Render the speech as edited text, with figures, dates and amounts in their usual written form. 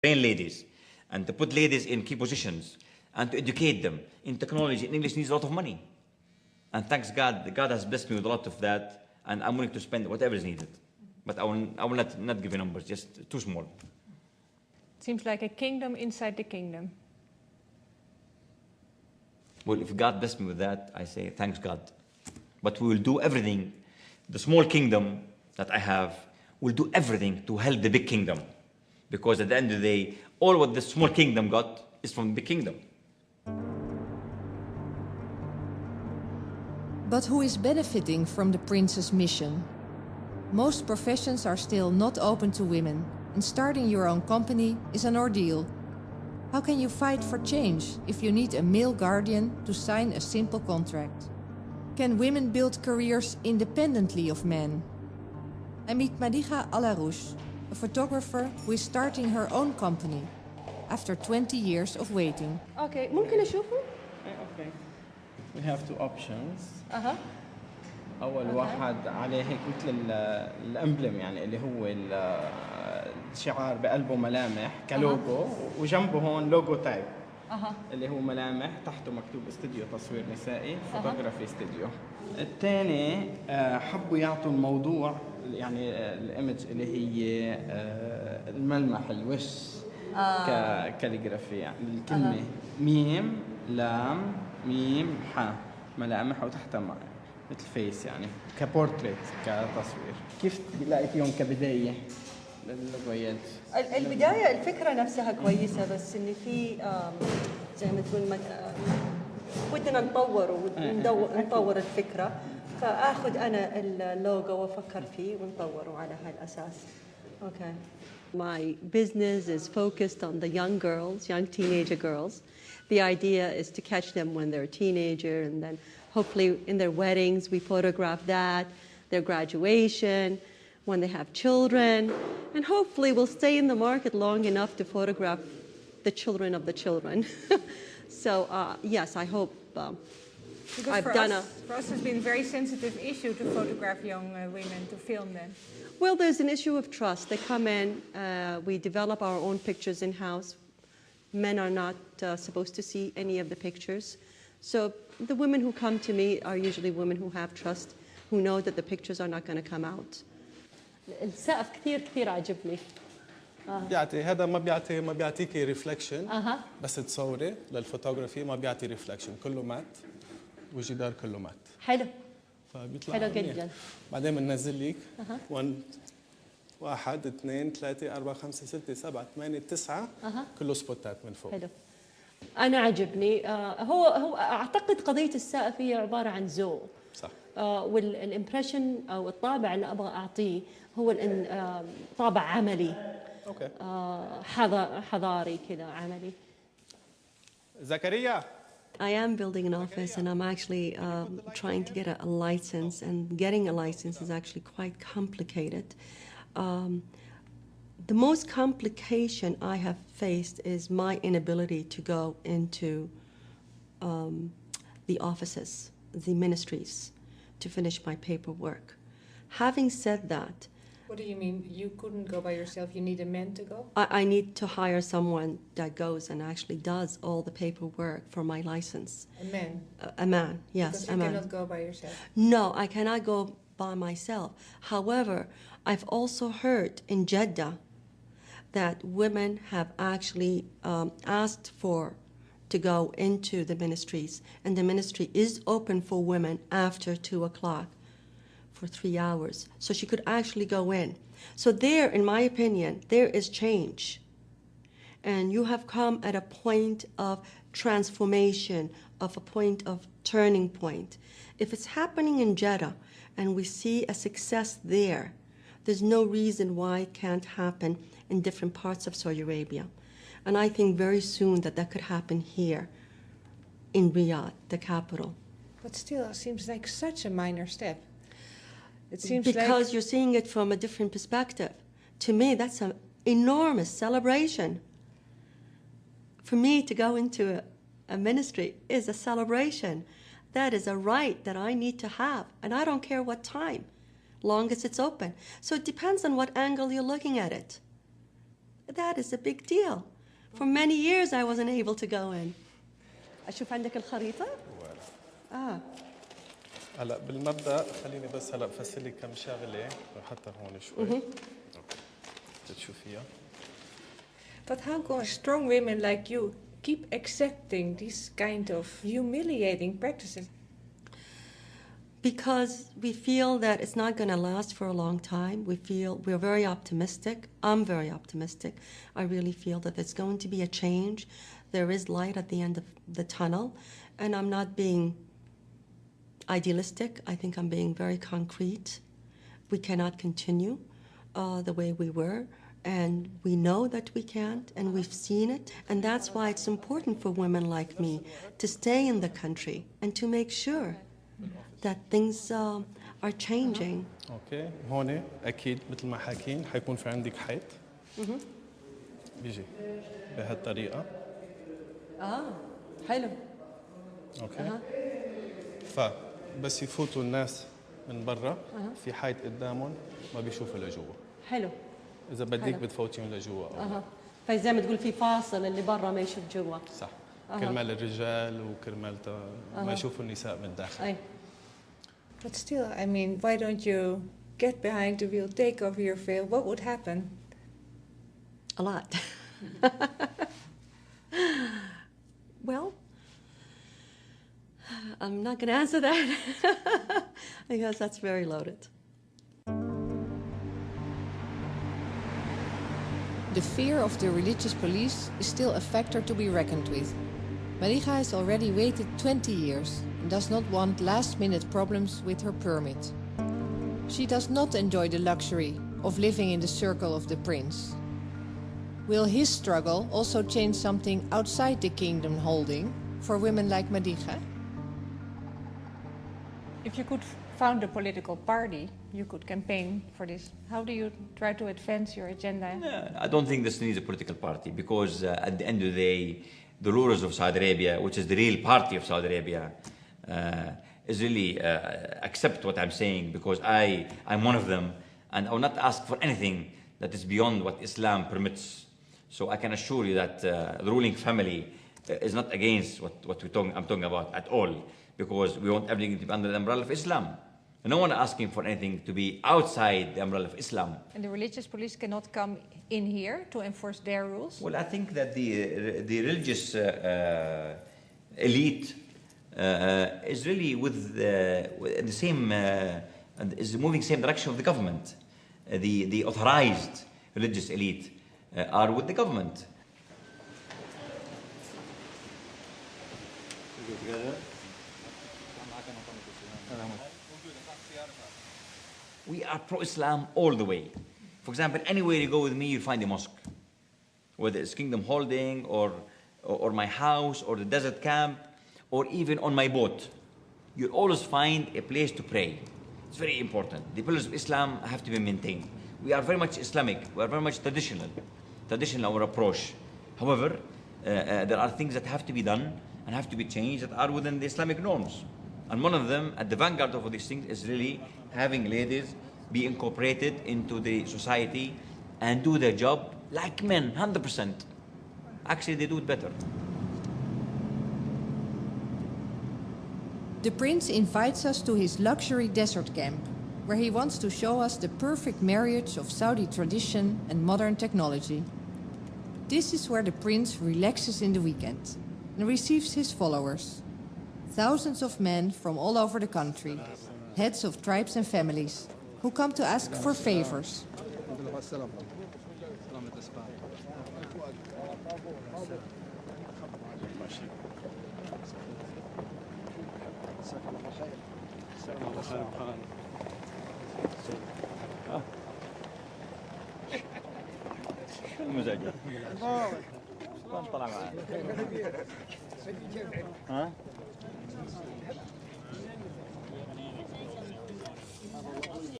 train ladies and to put ladies in key positions and to educate them in technology. English needs a lot of money. And thanks God, God has blessed me with a lot of that, and I'm willing to spend whatever is needed. But I will not give you numbers, just too small. Seems like a kingdom inside the kingdom. Well, if God blessed me with that, I say thanks God. But we will do everything. The small kingdom that I have will do everything to help the big kingdom. Because at the end of the day, all what the small kingdom got is from the big kingdom. But who is benefiting from the prince's mission? Most professions are still not open to women, and starting your own company is an ordeal. How can you fight for change if you need a male guardian to sign a simple contract? Can women build careers independently of men? I meet Madiha Alarouche, a photographer who is starting her own company after 20 years of waiting. Okay, ممكن أشوفه؟ Okay. We have two options. أول واحد عليه هيك مثل الأمبلم، يعني اللي هو الشعار بقلبه ملامح كلوجو، وجنبه هون لوجو تايب اللي هو ملامح، تحته مكتوب استوديو تصوير نسائي، فوتوغرافي استوديو. الثاني حبوا يعطوا الموضوع يعني الايمج اللي هي الملمح الوش ككاليغرافي، يعني الكلمة ميم لام ميم ح ملامح وتحتها مثل فيس، يعني كبورتريت كتصوير. كيف لقيتيهم كبداية للويات؟ البداية الفكرة نفسها كويسة، بس إن في زي ما تقول ودنا نطور ونطور الفكرة، فآخذ أنا اللوجو وأفكر فيه ونطوره على هالأساس. Okay. My business is focused on the young girls, young teenager girls. The idea is to catch them when they're a teenager, and then hopefully in their weddings we photograph that, their graduation, when they have children, and hopefully we'll stay in the market long enough to photograph the children of the children. So yes, I hope I've done For us it's been a very sensitive issue to photograph young women, to film them. Well, there's an issue of trust. They come in, we develop our own pictures in-house. Men are not supposed to see any of the pictures. So the women who come to me are usually women who have trust, who know that the pictures are not going to come out. السقف كثير عجبني. بيعطي هذا ما بيعطيكي ريفلكشن بس تصوري للفوتوغرافي، ما بيعطي ريفلكشن، كله مات والجدار كله مات. حلو. فبيطلع حلو جدا. بعدين بننزل لك 1 2 3 4 5 6 7 8 9 كله سبوتات من فوق. حلو. أنا عجبني. هو أعتقد قضية السقف هي عبارة عن ذوق. صح. والإمبريشن أو الطابع اللي أبغى أعطيه هو طابع عملي. اوكي. حضاري كذا عملي. زكريا. I am building an office, and I'm actually trying to get a license, and getting a license is actually quite complicated. The most complication I have faced is my inability to go into the offices, the ministries, to finish my paperwork. Having said that, What do you mean? You couldn't go by yourself? You need a man to go? I need to hire someone that goes and actually does all the paperwork for my license. A man? A man, yes, because a man. You cannot go by yourself? No, I cannot go by myself. However, I've also heard in Jeddah that women have actually asked to go into the ministries, and the ministry is open for women after 2 o'clock. For 3 hours, so she could actually go in. So there, in my opinion, there is change. And you have come at a point of transformation, of a point of turning point. If it's happening in Jeddah and we see a success there, there's no reason why it can't happen in different parts of Saudi Arabia. And I think very soon that could happen here in Riyadh, the capital. But still, it seems like such a minor step. It seems because like you're seeing it from a different perspective. To me, that's an enormous celebration. For me to go into a ministry is a celebration. That is a right that I need to have, and I don't care what time, long as it's open. So it depends on what angle you're looking at it. that is a big deal. For many years I wasn't able to go in. أشوف عندك الخريطة؟ هلا بالمبدا خليني بس هلا بفسر لك كم شغله حتى هون شوي. تشوفيها. But how come strong women like you keep accepting these kind of humiliating practices? Because we feel that it's not going to last for a long time. We're very optimistic. I'm very optimistic. I really feel that there's going to be a change. There is light at the end of the tunnel. And I'm not being idealistic. I think I'm being very concrete. We cannot continue the way we were. And we know that we can't, and we've seen it. And that's why it's important for women like me to stay in the country and to make sure that things are changing. اوكي هون اكيد مثل ما حاكين حيكون في عندك حيط. بيجي بهالطريقه. حلو. اوكي. فبس يفوتوا الناس من برا في حيط قدامهم ما بيشوفوا لجوا. حلو. اذا بدك بتفوتيهم لجوا. فزي ما تقول في فاصل اللي برا ما يشوف جوا. صح. كرمال الرجال وكرمال ما يشوفوا النساء من الداخل. أي. But still, I mean, why don't you get behind the wheel, take over your veil? What would happen? A lot. Well, I'm not going to answer that because that's very loaded. The fear of the religious police is still a factor to be reckoned with. Mariga has already waited 20 years and does not want last-minute problems with her permit. She does not enjoy the luxury of living in the circle of the prince. Will his struggle also change something outside the kingdom holding for women like Mariga? If you could found a political party, you could campaign for this. How do you try to advance your agenda? I don't think this needs a political party because at the end of the day, the rulers of Saudi Arabia, which is the real party of Saudi Arabia, is really accept what I'm saying because I'm one of them and I will not ask for anything that is beyond what Islam permits. So I can assure you that the ruling family is not against what I'm talking about at all because we want everything to be under the umbrella of Islam. No one asking for anything to be outside the umbrella of Islam. And the religious police cannot come in here to enforce their rules? Well, I think that the religious elite is really with the same, is moving same direction of the government. The authorized religious elite are with the government. We are pro-Islam all the way. For example, anywhere you go with me, you'll find a mosque. Whether it's Kingdom Holding or my house or the desert camp or even on my boat. You'll always find a place to pray. It's very important. The pillars of Islam have to be maintained. We are very much Islamic. We are very much traditional in our approach. However, there are things that have to be done and have to be changed that are within the Islamic norms. And one of them, at the vanguard of all these things, is really having ladies be incorporated into the society and do their job like men, 100%. Actually, they do it better. The prince invites us to his luxury desert camp, where he wants to show us the perfect marriage of Saudi tradition and modern technology. This is where the prince relaxes in the weekend and receives his followers. Thousands of men from all over the country, heads of tribes and families, who come to ask for favors. طلع معاه. ها؟